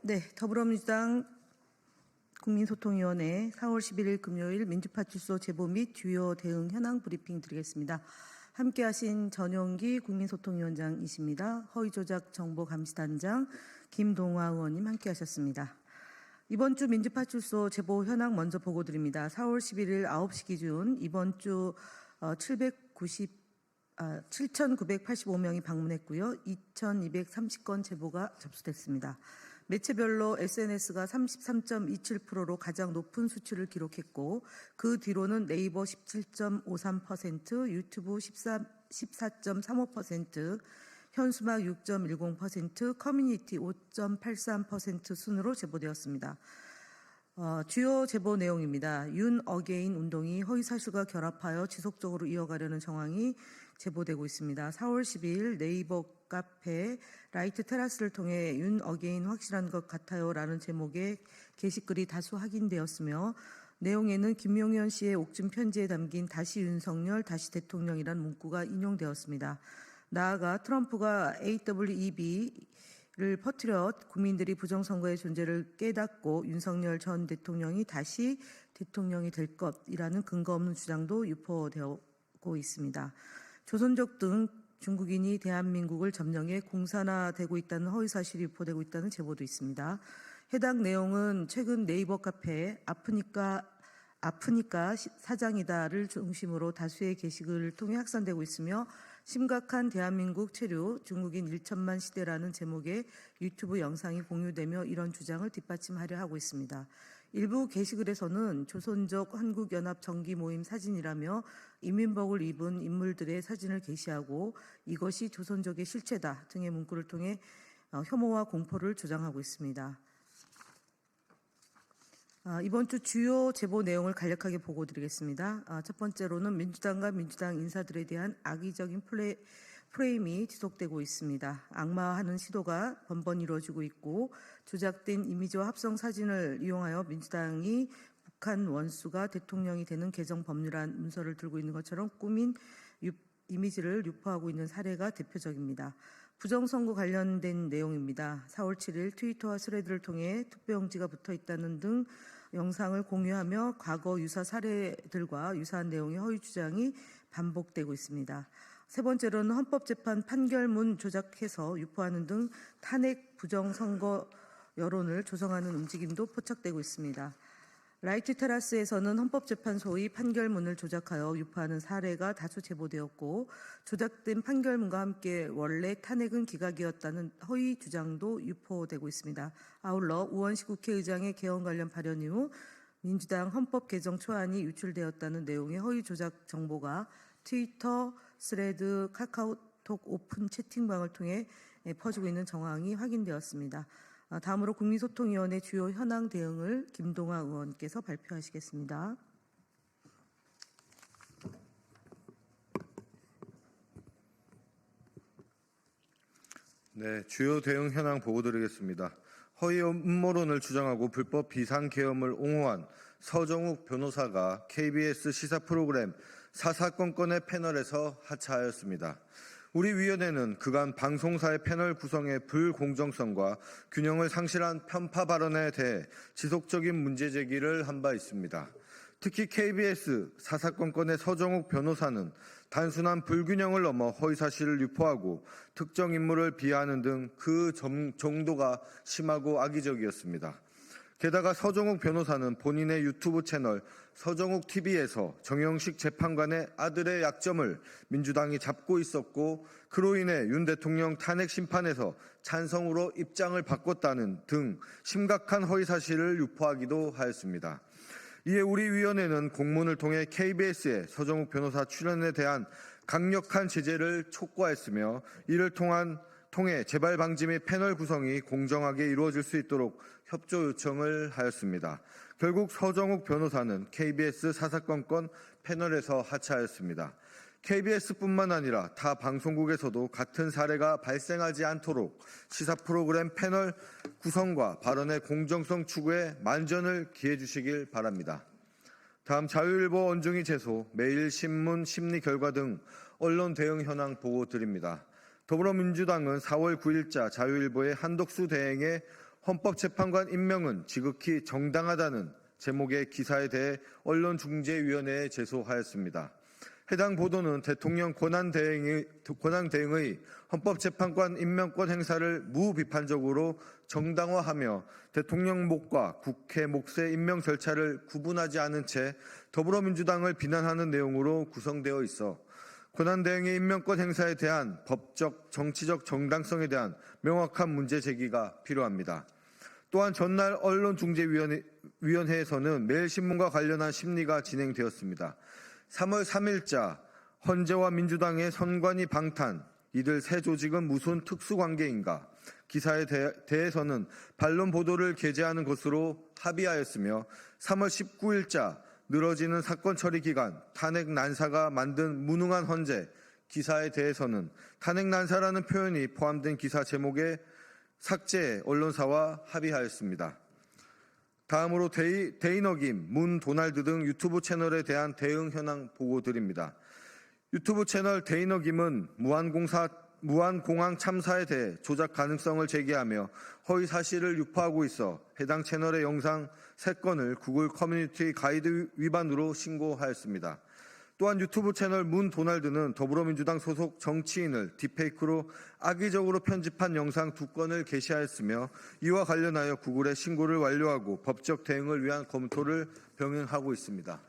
네, 더불어민주당 국민소통위원회 4월 11일 금요일 민주파출소 제보 및 주요 대응 현황 브리핑 드리겠습니다. 함께하신 전용기 국민소통위원장이십니다. 허위조작 정보감시단장 김동화 의원님 함께하셨습니다. 이번 주 민주파출소 제보 현황 먼저 보고 드립니다. 4월 11일 9시 기준 이번 주 7,985명이 방문했고요. 2,230건 제보가 접수됐습니다. 매체별로 SNS가 33.27%로 가장 높은 수치를 기록했고 그 뒤로는 네이버 17.53%, 유튜브 14.35%, 현수막 6.10%, 커뮤니티 5.83% 순으로 제보되었습니다. 주요 제보 내용입니다. 윤 어게인 운동이 허위사실과 결합하여 지속적으로 이어가려는 정황이 제보되고 있습니다. 4월 12일 네이버 카페 라이트 테라스를 통해 윤 어게인 확실한 것 같아요 라는 제목의 게시글이 다수 확인되었으며 내용에는 김용현 씨의 옥중 편지에 담긴 다시 윤석열, 다시 대통령이라는 문구가 인용되었습니다. 나아가 트럼프가 AWEB를 퍼뜨려 국민들이 부정선거의 존재를 깨닫고 윤석열 전 대통령이 다시 대통령이 될 것이라는 근거 없는 주장도 유포되고 있습니다. 조선족 등 중국인이 대한민국을 점령해 공산화되고 있다는 허위사실이 유포되고 있다는 제보도 있습니다. 해당 내용은 최근 네이버 카페 아프니까 사장이다를 중심으로 다수의 게시글을 통해 확산되고 있으며 심각한 대한민국 체류 중국인 1천만 시대라는 제목의 유튜브 영상이 공유되며 이런 주장을 뒷받침하려 하고 있습니다. 일부 게시글에서는 조선족 한국연합 정기 모임 사진이라며 이민복을 입은 인물들의 사진을 게시하고 이것이 조선족의 실체다 등의 문구를 통해 혐오와 공포를 조장하고 있습니다. 이번 주 주요 제보 내용을 간략하게 보고 드리겠습니다. 첫 번째로는 민주당과 민주당 인사들에 대한 악의적인 프레임이 지속되고 있습니다. 악마화하는 시도가 번번이 이루어지고 있고 조작된 이미지와 합성 사진을 이용하여 민주당이 북한 원수가 대통령이 되는 개정 법률안 문서를 들고 있는 것처럼 꾸민 이미지를 유포하고 있는 사례가 대표적입니다. 부정선거 관련된 내용입니다. 4월 7일 트위터와 스레드를 통해 투표용지가 붙어 있다는 등 영상을 공유하며 과거 유사 사례들과 유사한 내용의 허위 주장이 반복되고 있습니다. 세 번째로는 헌법재판 판결문 조작해서 유포하는 등 탄핵 부정선거 여론을 조성하는 움직임도 포착되고 있습니다. 라이트 테라스에서는 헌법재판소의 판결문을 조작하여 유포하는 사례가 다수 제보되었고 조작된 판결문과 함께 원래 탄핵은 기각이었다는 허위 주장도 유포되고 있습니다. 아울러 우원식 국회의장의 개헌 관련 발언 이후 민주당 헌법 개정 초안이 유출되었다는 내용의 허위 조작 정보가 트위터, 스레드, 카카오톡 오픈 채팅방을 통해 퍼지고 있는 정황이 확인되었습니다. 다음으로 국민소통위원회 주요 현황 대응을 김동화 의원께서 발표하시겠습니다. 네, 주요 대응 현황 보고 드리겠습니다. 허위 음모론을 주장하고 불법 비상계엄을 옹호한 서정욱 변호사가 KBS 시사 프로그램 사사건건의 패널에서 하차하였습니다. 우리 위원회는 그간 방송사의 패널 구성의 불공정성과 균형을 상실한 편파 발언에 대해 지속적인 문제 제기를 한 바 있습니다. 특히 KBS 사사건건의 서정욱 변호사는 단순한 불균형을 넘어 허위사실을 유포하고 특정 인물을 비하하는 등 그 정도가 심하고 악의적이었습니다. 게다가 서정욱 변호사는 본인의 유튜브 채널 서정욱TV에서 정영식 재판관의 아들의 약점을 민주당이 잡고 있었고 그로 인해 윤 대통령 탄핵 심판에서 찬성으로 입장을 바꿨다는 등 심각한 허위사실을 유포하기도 하였습니다. 이에 우리 위원회는 공문을 통해 KBS의 서정욱 변호사 출연에 대한 강력한 제재를 촉구하였으며 이를 통해 재발 방지 및 패널 구성이 공정하게 이루어질 수 있도록 협조 요청을 하였습니다. 결국 서정욱 변호사는 KBS 사사건건 패널에서 하차하였습니다. KBS뿐만 아니라 타 방송국에서도 같은 사례가 발생하지 않도록 시사 프로그램 패널 구성과 발언의 공정성 추구에 만전을 기해 주시길 바랍니다. 다음 자유일보 언중이 제소, 매일신문 심리 결과 등 언론 대응 현황 보고 드립니다. 더불어민주당은 4월 9일자 자유일보의 한덕수 대행의 헌법재판관 임명은 지극히 정당하다는 제목의 기사에 대해 언론중재위원회에 제소하였습니다. 해당 보도는 대통령 권한대행의 헌법재판관 임명권 행사를 무비판적으로 정당화하며 대통령 몫과 국회 몫의 임명 절차를 구분하지 않은 채 더불어민주당을 비난하는 내용으로 구성되어 있어 권한대행의 임명권 행사에 대한 법적, 정치적 정당성에 대한 명확한 문제 제기가 필요합니다. 또한 전날 언론중재위원회에서는 매일신문과 관련한 심리가 진행되었습니다. 3월 3일자 헌재와 민주당의 선관위 방탄, 이들 세 조직은 무슨 특수관계인가? 기사에 대해서는 반론 보도를 게재하는 것으로 합의하였으며 3월 19일자 늘어지는 사건 처리 기간, 탄핵 난사가 만든 무능한 헌재, 기사에 대해서는 탄핵 난사라는 표현이 포함된 기사 제목의 삭제 언론사와 합의하였습니다. 다음으로 데이너김, 문 도날드 등 유튜브 채널에 대한 대응 현황 보고드립니다. 유튜브 채널 데이너김은 무한공항 참사에 대해 조작 가능성을 제기하며 허위 사실을 유포하고 있어 해당 채널의 영상 3건을 구글 커뮤니티 가이드 위반으로 신고하였습니다. 또한 유튜브 채널 문 도날드는 더불어민주당 소속 정치인을 딥페이크로 악의적으로 편집한 영상 2건을 게시하였으며 이와 관련하여 구글에 신고를 완료하고 법적 대응을 위한 검토를 병행하고 있습니다.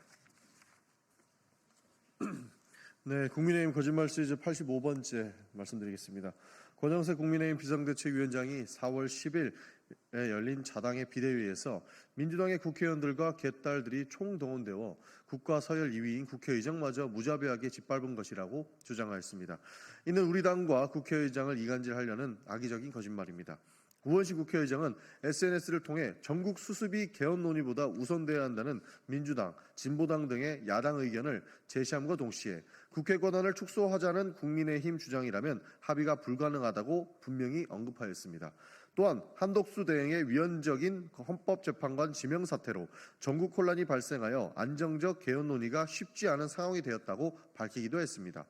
네, 국민의힘 거짓말 시리즈 85번째 말씀드리겠습니다. 권영세 국민의힘 비상대책위원장이 4월 10일에 열린 자당의 비대위에서 민주당의 국회의원들과 개딸들이 총동원되어 국가 서열 2위인 국회의장마저 무자비하게 짓밟은 것이라고 주장하였습니다. 이는 우리 당과 국회의장을 이간질하려는 악의적인 거짓말입니다. 우원식 국회의장은 SNS를 통해 전국 수습이 개헌 논의보다 우선돼야 한다는 민주당, 진보당 등의 야당 의견을 제시함과 동시에 국회 권한을 축소하자는 국민의힘 주장이라면 합의가 불가능하다고 분명히 언급하였습니다. 또한 한덕수 대행의 위헌적인 헌법재판관 지명 사태로 전국 혼란이 발생하여 안정적 개헌 논의가 쉽지 않은 상황이 되었다고 밝히기도 했습니다.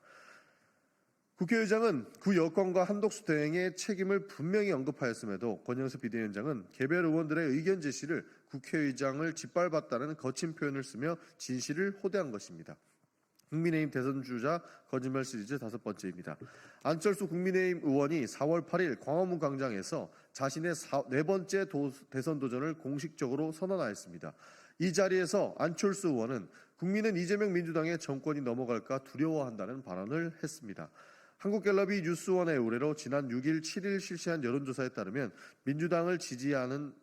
국회의장은 구 여권과 한덕수 대행의 책임을 분명히 언급하였음에도 권영세 비대위원장은 개별 의원들의 의견 제시를 국회의장을 짓밟았다는 거친 표현을 쓰며 진실을 호대한 것입니다. 국민의힘 대선 주자 거짓말 시리즈 5번째입니다. 안철수 국민의힘 의원이 4월 8일 광화문 광장에서 자신의 4번째 대선 도전을 공식적으로 선언하였습니다. 이 자리에서 안철수 의원은 국민은 이재명 민주당의 정권이 넘어갈까 두려워한다는 발언을 했습니다. 한국갤럽이 뉴스원의 의뢰로 지난 6일, 7일 실시한 여론조사에 따르면 민주당을 지지하는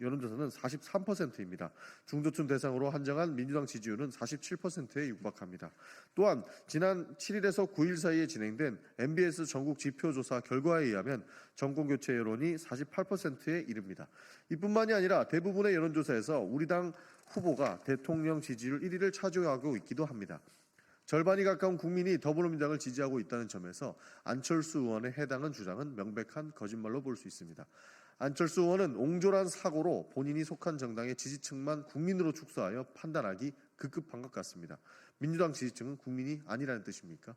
여론조사는 43%입니다. 중도층 대상으로 한정한 민주당 지지율은 47%에 육박합니다. 또한 지난 7일에서 9일 사이에 진행된 MBS 전국 지표조사 결과에 의하면 정권교체 여론이 48%에 이릅니다. 이뿐만이 아니라 대부분의 여론조사에서 우리 당 후보가 대통령 지지율 1위를 차지하고 있기도 합니다. 절반이 가까운 국민이 더불어민주당을 지지하고 있다는 점에서 안철수 의원의 해당한 주장은 명백한 거짓말로 볼 수 있습니다. 안철수 의원은 옹졸한 사고로 본인이 속한 정당의 지지층만 국민으로 축소하여 판단하기 급급한 것 같습니다. 민주당 지지층은 국민이 아니라는 뜻입니까?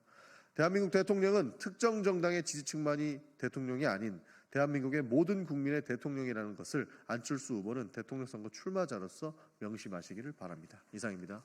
대한민국 대통령은 특정 정당의 지지층만이 대통령이 아닌 대한민국의 모든 국민의 대통령이라는 것을 안철수 후보는 대통령 선거 출마자로서 명심하시기를 바랍니다. 이상입니다.